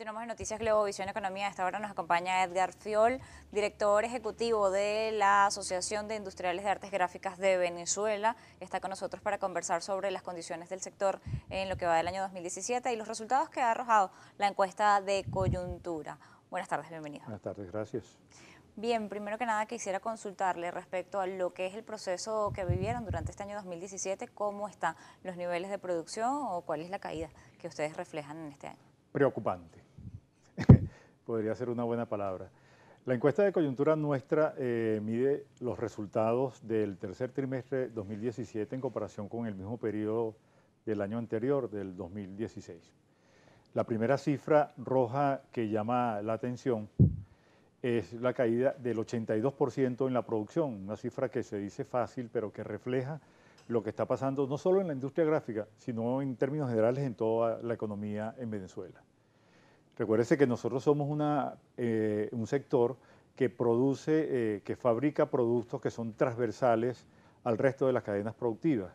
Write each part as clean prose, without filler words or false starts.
Continuamos en Noticias Globovisión Economía. A esta hora nos acompaña Edgar Fiol, director ejecutivo de la Asociación de Industriales de Artes Gráficas de Venezuela. Está con nosotros para conversar sobre las condiciones del sector en lo que va del año 2017 y los resultados que ha arrojado la encuesta de coyuntura. Buenas tardes, bienvenido. Buenas tardes, gracias. Bien, primero que nada quisiera consultarle respecto a lo que es el proceso que vivieron durante este año 2017, cómo están los niveles de producción o cuál es la caída que ustedes reflejan en este año. Preocupante, podría ser una buena palabra. La encuesta de coyuntura nuestra mide los resultados del tercer trimestre 2017 en comparación con el mismo periodo del año anterior, del 2016. La primera cifra roja que llama la atención es la caída del 82% en la producción, una cifra que se dice fácil, pero que refleja lo que está pasando no solo en la industria gráfica, sino en términos generales en toda la economía en Venezuela. Recuérdese que nosotros somos un sector que produce, que fabrica productos que son transversales al resto de las cadenas productivas.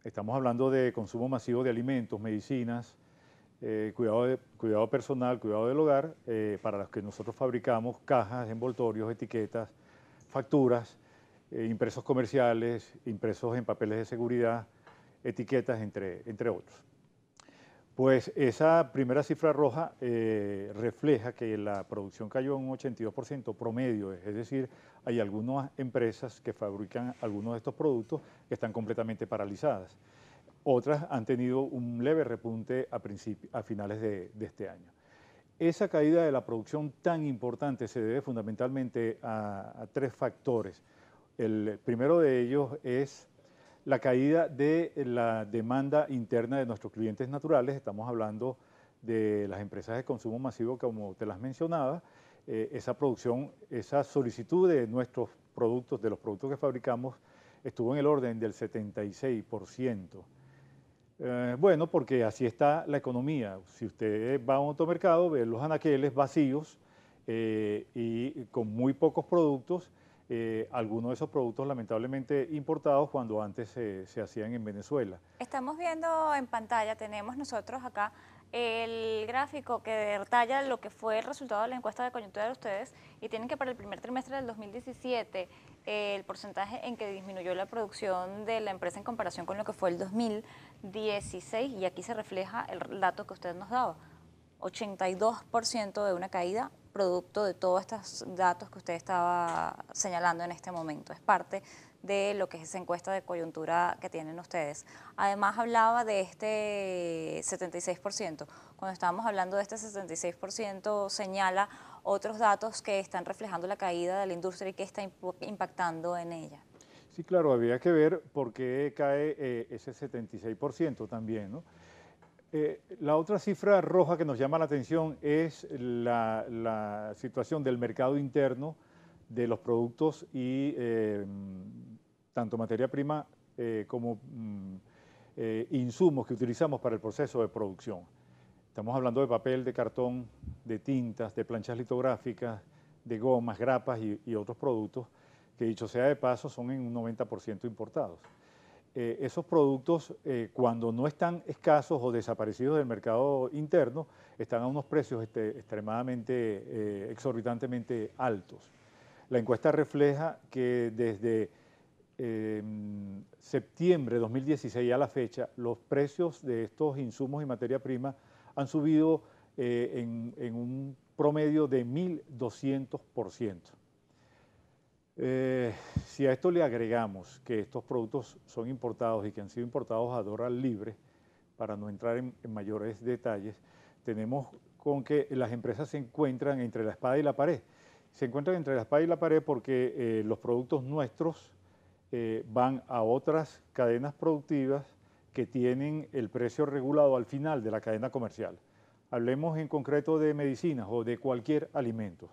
Estamos hablando de consumo masivo de alimentos, medicinas, cuidado personal, cuidado del hogar, para los que nosotros fabricamos cajas, envoltorios, etiquetas, facturas, impresos comerciales, impresos en papeles de seguridad, etiquetas, entre otros. Pues esa primera cifra roja refleja que la producción cayó un 82% promedio, es decir, hay algunas empresas que fabrican algunos de estos productos que están completamente paralizadas. Otras han tenido un leve repunte a finales de este año. Esa caída de la producción tan importante se debe fundamentalmente a tres factores. El primero de ellos es la caída de la demanda interna de nuestros clientes naturales. Estamos hablando de las empresas de consumo masivo, como te las mencionaba. Esa producción, esa solicitud de nuestros productos, de los productos que fabricamos, estuvo en el orden del 76%. Bueno, porque así está la economía. Si usted va a un automercado, ve los anaqueles vacíos y con muy pocos productos. Algunos de esos productos lamentablemente importados cuando antes se hacían en Venezuela. Estamos viendo en pantalla, tenemos nosotros acá el gráfico que detalla lo que fue el resultado de la encuesta de coyuntura de ustedes y tienen que para el primer trimestre del 2017 el porcentaje en que disminuyó la producción de la empresa en comparación con lo que fue el 2016 y aquí se refleja el dato que usted nos daba, 82% de una caída producto de todos estos datos que usted estaba señalando en este momento. Es parte de lo que es esa encuesta de coyuntura que tienen ustedes. Además hablaba de este 76%. Cuando estábamos hablando de este 76%, señala otros datos que están reflejando la caída de la industria y que está impactando en ella. Sí, claro, había que ver por qué cae ese 76% también, ¿no? La otra cifra roja que nos llama la atención es la situación del mercado interno de los productos y tanto materia prima como insumos que utilizamos para el proceso de producción. Estamos hablando de papel, de cartón, de tintas, de planchas litográficas, de gomas, grapas y otros productos que, dicho sea de paso, son en un 90% importados. Esos productos, cuando no están escasos o desaparecidos del mercado interno, están a unos precios extremadamente, exorbitantemente altos. La encuesta refleja que desde septiembre de 2016 a la fecha, los precios de estos insumos y materia prima han subido en un promedio de 1.200%. Si a esto le agregamos que estos productos son importados y que han sido importados a dólar libre, para no entrar en mayores detalles, tenemos con que las empresas se encuentran entre la espada y la pared. Se encuentran entre la espada y la pared porque los productos nuestros van a otras cadenas productivas que tienen el precio regulado al final de la cadena comercial. Hablemos en concreto de medicinas o de cualquier alimento.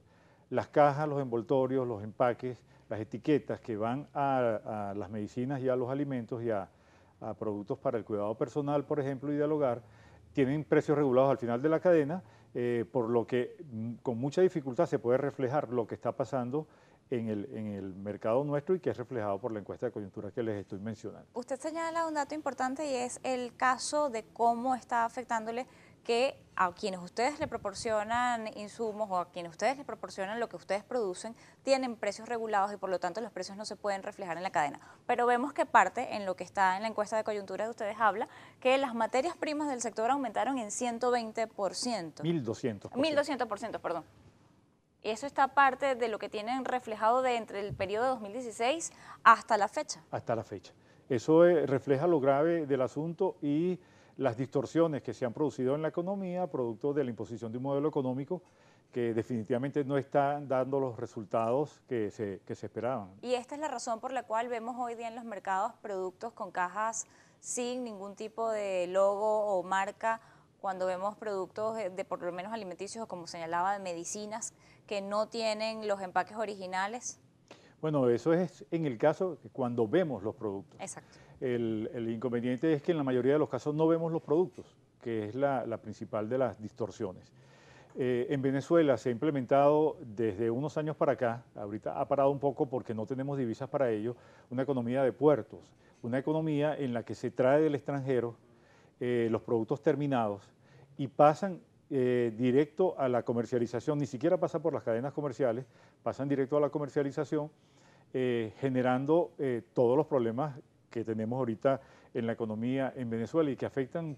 Las cajas, los envoltorios, los empaques, las etiquetas que van a las medicinas y a los alimentos y a productos para el cuidado personal, por ejemplo, y del hogar, tienen precios regulados al final de la cadena, por lo que con mucha dificultad se puede reflejar lo que está pasando en el mercado nuestro y que es reflejado por la encuesta de coyuntura que les estoy mencionando. Usted señala un dato importante y es el caso de cómo está afectándole que a quienes ustedes le proporcionan insumos o a quienes ustedes les proporcionan lo que ustedes producen, tienen precios regulados y por lo tanto los precios no se pueden reflejar en la cadena. Pero vemos que parte, en lo que está en la encuesta de coyuntura de ustedes habla, que las materias primas del sector aumentaron en 120%. 1.200%. 1.200%, perdón. Y eso está parte de lo que tienen reflejado de entre el periodo de 2016 hasta la fecha. Hasta la fecha. Eso refleja lo grave del asunto y las distorsiones que se han producido en la economía, producto de la imposición de un modelo económico que definitivamente no está dando los resultados que se esperaban. Y esta es la razón por la cual vemos hoy día en los mercados productos con cajas sin ningún tipo de logo o marca, cuando vemos productos de por lo menos alimenticios o como señalaba de medicinas que no tienen los empaques originales. Bueno, eso es en el caso que cuando vemos los productos. Exacto. El inconveniente es que en la mayoría de los casos no vemos los productos, que es la principal de las distorsiones. En Venezuela se ha implementado desde unos años para acá, ahorita ha parado un poco porque no tenemos divisas para ello, una economía de puertos, una economía en la que se trae del extranjero los productos terminados y pasan directo a la comercialización, ni siquiera pasa por las cadenas comerciales, pasan directo a la comercialización, generando todos los problemas que tenemos ahorita en la economía en Venezuela y que afectan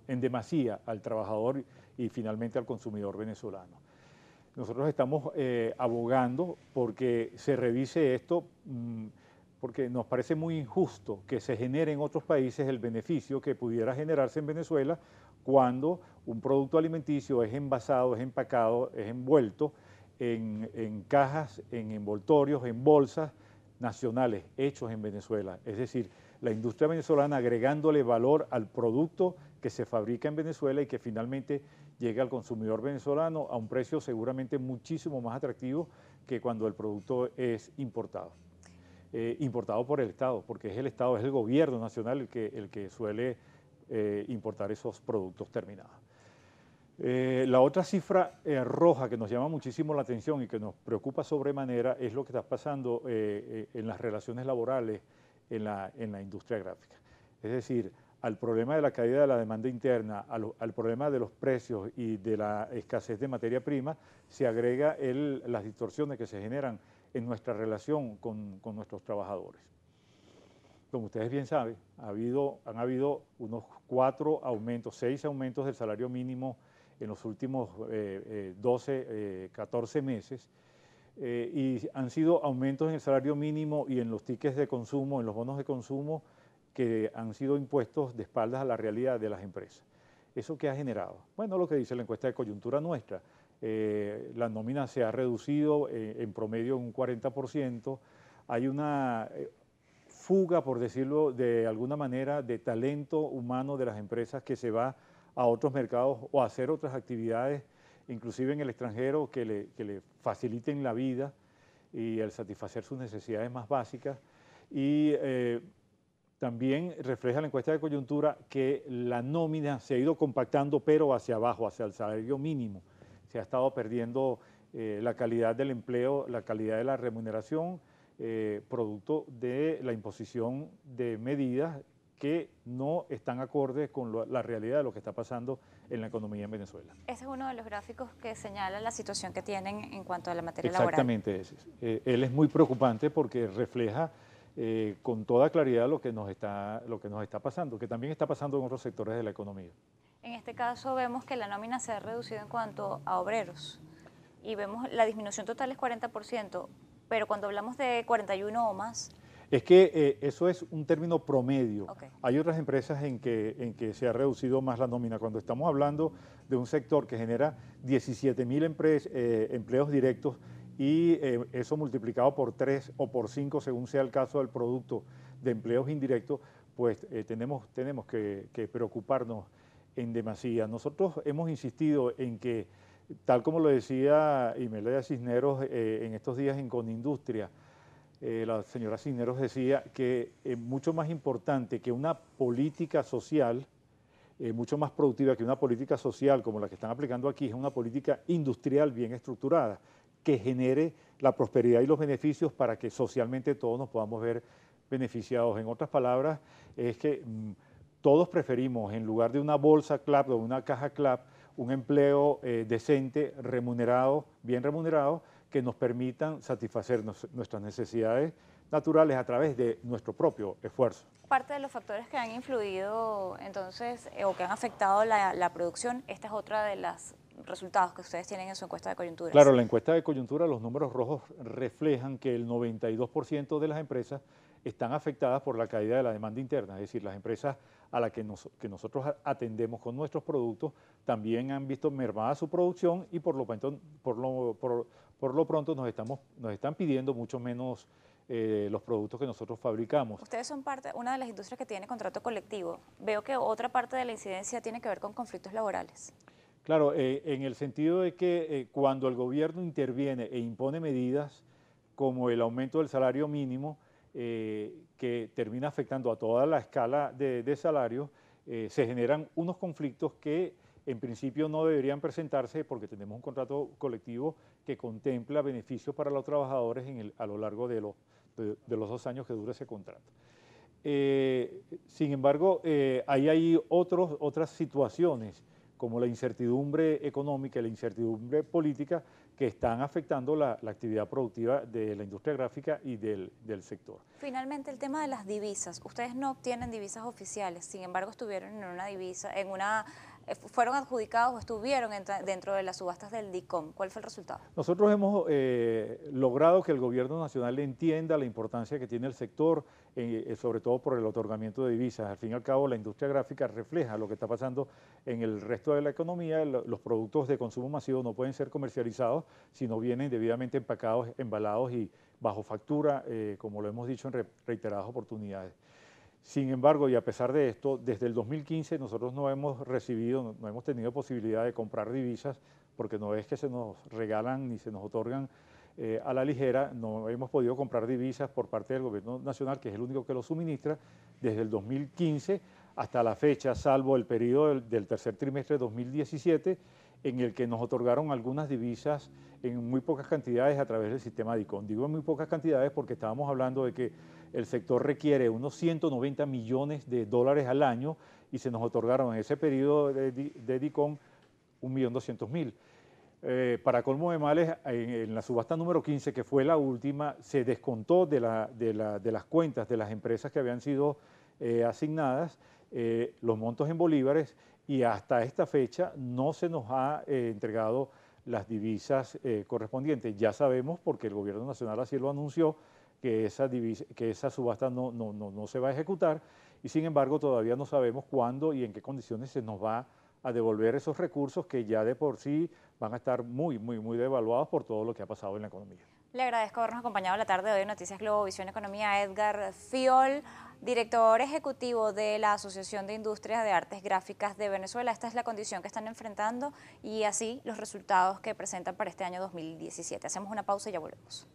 en demasía al trabajador y finalmente al consumidor venezolano. Nosotros estamos abogando porque se revise esto, porque nos parece muy injusto que se genere en otros países el beneficio que pudiera generarse en Venezuela cuando un producto alimenticio es envasado, es empacado, es envuelto en cajas, en envoltorios, en bolsas nacionales hechos en Venezuela. Es decir, la industria venezolana agregándole valor al producto que se fabrica en Venezuela y que finalmente llega al consumidor venezolano a un precio seguramente muchísimo más atractivo que cuando el producto es importado. Importado por el Estado, porque es el Estado, es el gobierno nacional el que suele importar esos productos terminados. La otra cifra roja que nos llama muchísimo la atención y que nos preocupa sobremanera es lo que está pasando en las relaciones laborales en la industria gráfica. Es decir, al problema de la caída de la demanda interna, al problema de los precios y de la escasez de materia prima, se agrega las distorsiones que se generan en nuestra relación con nuestros trabajadores. Como ustedes bien saben, han habido unos 6 aumentos del salario mínimo en los últimos 12, 14 meses, y han sido aumentos en el salario mínimo y en los tickets de consumo, en los bonos de consumo, que han sido impuestos de espaldas a la realidad de las empresas. ¿Eso qué ha generado? Bueno, lo que dice la encuesta de coyuntura nuestra, la nómina se ha reducido en promedio un 40%, hay una fuga, por decirlo de alguna manera, de talento humano de las empresas que se va a otros mercados o a hacer otras actividades, inclusive en el extranjero, que le faciliten la vida y el satisfacer sus necesidades más básicas. Y también refleja la encuesta de coyuntura que la nómina se ha ido compactando, pero hacia abajo, hacia el salario mínimo. Se ha estado perdiendo la calidad del empleo, la calidad de la remuneración, producto de la imposición de medidas que no están acordes con la realidad de lo que está pasando en la economía en Venezuela. Ese es uno de los gráficos que señala la situación que tienen en cuanto a la materia laboral. Exactamente ese. Él es muy preocupante porque refleja con toda claridad lo que nos está pasando, que también está pasando en otros sectores de la economía. En este caso vemos que la nómina se ha reducido en cuanto a obreros y vemos la disminución total es 40%, pero cuando hablamos de 41 o más... Es que eso es un término promedio. Okay. Hay otras empresas en que se ha reducido más la nómina. Cuando estamos hablando de un sector que genera 17.000 empleos directos y eso multiplicado por 3 o por 5, según sea el caso del producto de empleos indirectos, pues tenemos que preocuparnos en demasía. Nosotros hemos insistido en que, tal como lo decía Imelda Cisneros en estos días en Conindustria, la señora Cisneros decía que es mucho más importante que una política social, mucho más productiva que una política social como la que están aplicando aquí, es una política industrial bien estructurada, que genere la prosperidad y los beneficios para que socialmente todos nos podamos ver beneficiados. En otras palabras, es que todos preferimos, en lugar de una bolsa CLAP o una caja CLAP, un empleo decente, remunerado, bien remunerado, que nos permitan satisfacer nuestras necesidades naturales a través de nuestro propio esfuerzo. Parte de los factores que han influido entonces o que han afectado la producción, esta es otra de los resultados que ustedes tienen en su encuesta de coyunturas. Claro, la encuesta de coyuntura, los números rojos reflejan que el 92% de las empresas están afectadas por la caída de la demanda interna, es decir, las empresas a las que nosotros atendemos con nuestros productos también han visto mermada su producción y por lo pronto nos están pidiendo mucho menos los productos que nosotros fabricamos. Ustedes son una de las industrias que tiene contrato colectivo. Veo que otra parte de la incidencia tiene que ver con conflictos laborales. Claro, en el sentido de que cuando el gobierno interviene e impone medidas como el aumento del salario mínimo, que termina afectando a toda la escala de salarios, se generan unos conflictos que en principio no deberían presentarse porque tenemos un contrato colectivo que contempla beneficios para los trabajadores a lo largo de los 2 años que dura ese contrato. Sin embargo, hay otras situaciones como la incertidumbre económica y la incertidumbre política que están afectando la actividad productiva de la industria gráfica y del sector. Finalmente, el tema de las divisas. Ustedes no obtienen divisas oficiales, sin embargo estuvieron en una divisa, fueron adjudicados o estuvieron dentro de las subastas del DICOM. ¿Cuál fue el resultado? Nosotros hemos logrado que el gobierno nacional entienda la importancia que tiene el sector, sobre todo por el otorgamiento de divisas. Al fin y al cabo, la industria gráfica refleja lo que está pasando en el resto de la economía. Los productos de consumo masivo no pueden ser comercializados si no vienen debidamente empacados, embalados y bajo factura, como lo hemos dicho en reiteradas oportunidades. Sin embargo, y a pesar de esto, desde el 2015 nosotros no hemos tenido posibilidad de comprar divisas, porque no es que se nos regalan ni se nos otorgan a la ligera, no hemos podido comprar divisas por parte del gobierno nacional, que es el único que lo suministra, desde el 2015 hasta la fecha, salvo el periodo del tercer trimestre de 2017, en el que nos otorgaron algunas divisas en muy pocas cantidades a través del sistema DICOM. Digo en muy pocas cantidades porque estábamos hablando de que el sector requiere unos 190 millones de dólares al año y se nos otorgaron en ese periodo de DICOM 1.200.000. Para colmo de males, en la subasta número 15, que fue la última, se descontó de las cuentas de las empresas que habían sido asignadas los montos en bolívares y hasta esta fecha no se nos ha entregado las divisas correspondientes. Ya sabemos, porque el gobierno nacional así lo anunció, que esa subasta no se va a ejecutar y sin embargo todavía no sabemos cuándo y en qué condiciones se nos va a devolver esos recursos que ya de por sí van a estar muy devaluados por todo lo que ha pasado en la economía. Le agradezco habernos acompañado la tarde de hoy en Noticias Globovisión Economía, Edgar Fiol, director ejecutivo de la Asociación de Industrias de Artes Gráficas de Venezuela. Esta es la condición que están enfrentando y así los resultados que presentan para este año 2017. Hacemos una pausa y ya volvemos.